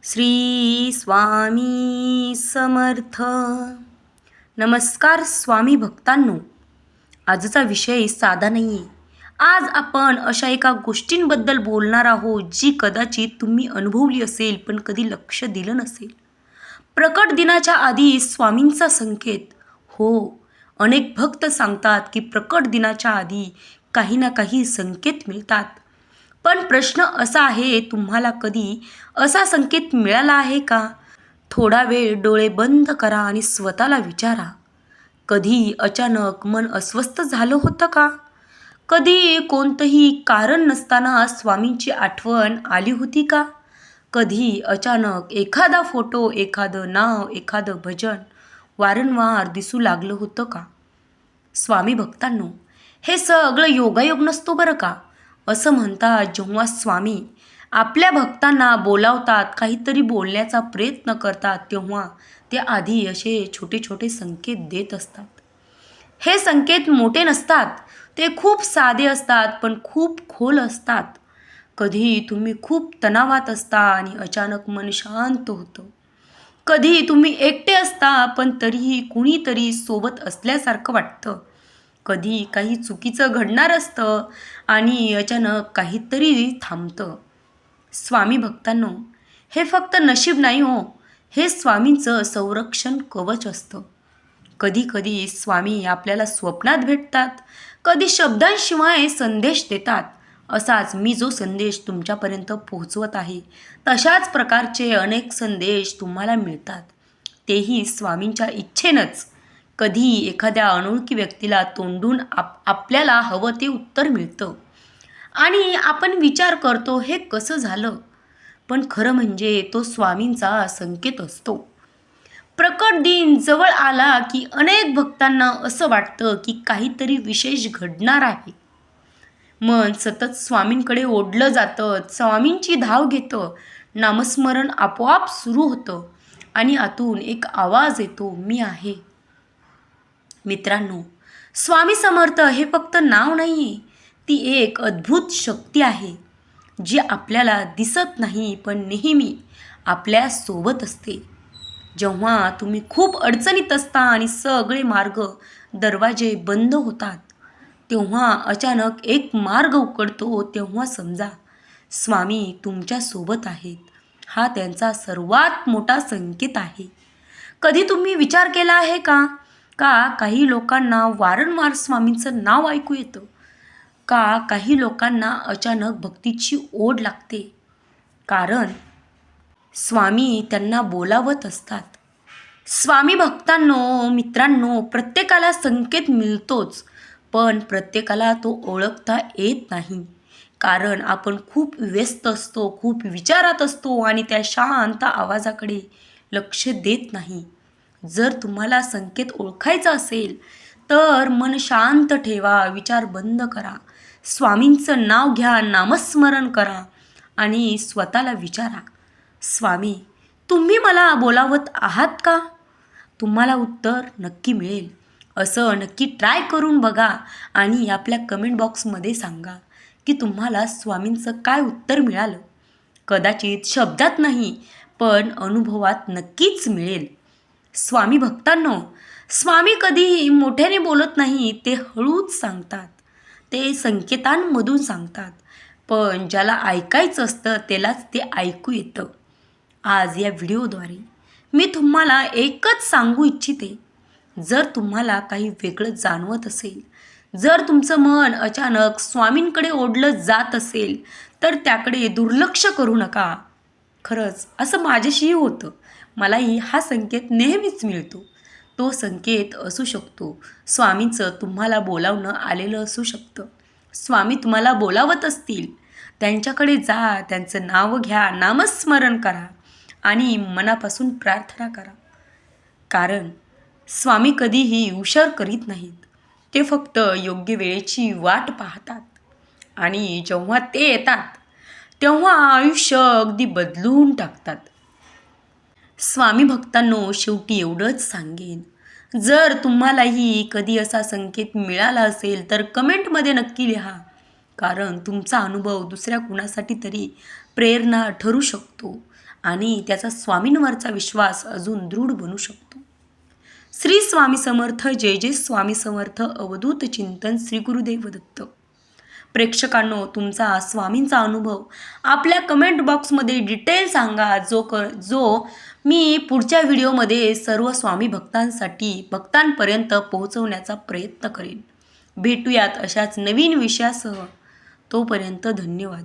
श्री स्वामी समर्थ. नमस्कार स्वामी भक्तांनो. आजचा विषय साधा नाही आहे. आज आपण अशा एका गोष्टींबद्दल बोलणार आहोत जी कदाचित तुम्ही अनुभवली असेल पण कधी लक्ष दिलं नसेल. प्रकट दिनाच्या आधी स्वामींचा संकेत. हो, अनेक भक्त सांगतात की प्रकट दिनाच्या आधी काही ना काही संकेत मिळतात. पण प्रश्न असा आहे, तुम्हाला कधी असा संकेत मिळाला आहे का? थोडा वेळ डोळे बंद करा आणि स्वतःला विचारा, कधी अचानक मन अस्वस्थ झालं होतं का? कधी कोणतंही कारण नसताना स्वामींची आठवण आली होती का? कधी अचानक एखादा फोटो, एखादं नाव, एखादं भजन वारंवार दिसू लागलं होतं का? स्वामी भक्तांनो, हे सगळं योगायोग नसतो बरं का. असं म्हणतात, जेव्हा स्वामी आपल्या भक्तांना बोलावतात, काहीतरी बोलण्याचा प्रयत्न करतात, तेव्हा ते आधी असे छोटे छोटे संकेत देत असतात. हे संकेत मोठे नसतात, ते खूप साधे असतात पण खूप खोल असतात. कधी तुम्ही खूप तणावात असता आणि अचानक मन शांत होतं. कधी तुम्ही एकटे असता पण तरीही कुणीतरी सोबत असल्यासारखं वाटतं. कधी काही चुकीचं घडणार असतं आणि अचानक काहीतरी थांबतं. स्वामी भक्तांनो, हे फक्त नशीब नाही हो, हे स्वामींचं संरक्षण कवच असतं. कधी कधी स्वामी आपल्याला स्वप्नात भेटतात, कधी शब्दांशिवाय संदेश देतात. असाच मी जो संदेश तुमच्यापर्यंत पोहोचवत आहे, तशाच प्रकारचे अनेक संदेश तुम्हाला मिळतात, तेही स्वामींच्या इच्छेनंच. कधी एखाद्या अनोळखी व्यक्तीला तोंडून आपल्याला हवं ते उत्तर मिळतं आणि आपण विचार करतो, हे कसं झालं? पण खरं म्हणजे तो स्वामींचा संकेत असतो. प्रकट दिन जवळ आला की अनेक भक्तांना असं वाटतं की काहीतरी विशेष घडणार आहे. मन सतत स्वामींकडे ओढलं जातं, स्वामींची धाव घेतं, नामस्मरण आपोआप सुरू होतं आणि आतून एक आवाज येतो, मी आहे. मित्रांनो, स्वामी समर्थ हे फक्त नाव नाही, ती एक अद्भुत शक्ती आहे जी आपल्याला दिसत नाही पण नेहमी आपल्या सोबत असते. जेव्हा तुम्ही खूप अडचणीत असता आणि सगळे मार्ग, दरवाजे बंद होतात, तेव्हा अचानक एक मार्ग उघडतो, तेव्हा समजा स्वामी तुमच्या सोबत आहेत. हा त्यांचा सर्वात मोठा संकेत आहे. कधी तुम्ही विचार केला आहे का, काही लोकांना वारंवार स्वामींचं नाव ऐकू येतं? काही लोकांना अचानक भक्तीची ओढ लागते? कारण स्वामी त्यांना बोलावत असतात. स्वामी भक्तांनो, मित्रांनो, प्रत्येकाला संकेत मिळतोच, पण प्रत्येकाला तो ओळखता येत नाही. कारण आपण खूप व्यस्त असतो, खूप विचारात असतो आणि त्या शांत आवाजाकडे लक्ष देत नाही. जर तुम्हाला संकेत ओळखायचा असेल तर मन शांत ठेवा, विचार बंद करा, स्वामींचं नाव घ्या, नामस्मरण करा आणि स्वतःला विचारा, स्वामी तुम्ही मला बोलावत आहात का? तुम्हाला उत्तर नक्की मिळेल. असं नक्की ट्राय करून बघा आणि आपल्या कमेंट बॉक्समध्ये सांगा की तुम्हाला स्वामींचं काय उत्तर मिळालं. कदाचित शब्दात नाही पण अनुभवात नक्कीच मिळेल. स्वामी भक्तांनो, स्वामी कधीही मोठ्याने बोलत नाही, ते हळूच सांगतात, ते संकेतांमधून सांगतात. पण ज्याला ऐकायचं असतं त्यालाच ते ऐकू येतं. आज या व्हिडिओद्वारे मी तुम्हाला एकच सांगू इच्छिते, जर तुम्हाला काही वेगळं जाणवत असेल, जर तुमचं मन अचानक स्वामींकडे ओढलं जात असेल, तर त्याकडे दुर्लक्ष करू नका. खरंच असं माझ्याशीही होतं. मलाही हा संकेत नेहमीच मिळतो. तो संकेत असू शकतो स्वामींचं तुम्हाला बोलावणं आलेलं असू शकतं. स्वामी तुम्हाला बोलावत असतील, त्यांच्याकडे जा, त्यांचं नाव घ्या, नामस्मरण करा आणि मनापासून प्रार्थना करा. कारण स्वामी कधीही उशीर करीत नाहीत. ते फक्त योग्य वेळेची वाट पाहतात आणि जेव्हा ते येतात तेव्हा आयुष्य अगदी बदलून टाकतात. स्वामी भक्तांनो, शेवटी एवढंच सांगेन, जर तुम्हालाही कधी असा संकेत मिळाला असेल तर कमेंटमध्ये नक्की लिहा. कारण तुमचा अनुभव दुसऱ्या कुणासाठी तरी प्रेरणा ठरू शकतो आणि त्याचा स्वामींवरचा विश्वास अजून दृढ बनू शकतो. श्री स्वामी समर्थ. जय जय स्वामी समर्थ. अवधूत चिंतन. श्री गुरुदेव दत्त. प्रेक्षकांनो, तुमचा स्वामींचा अनुभव आपल्या कमेंट बॉक्समध्ये डिटेल सांगा, जो मी पुढच्या व्हिडिओमध्ये सर्व स्वामी भक्तांपर्यंत पोहोचवण्याचा प्रयत्न करेन. भेटूयात अशाच नवीन विषयासह. तोपर्यंत धन्यवाद.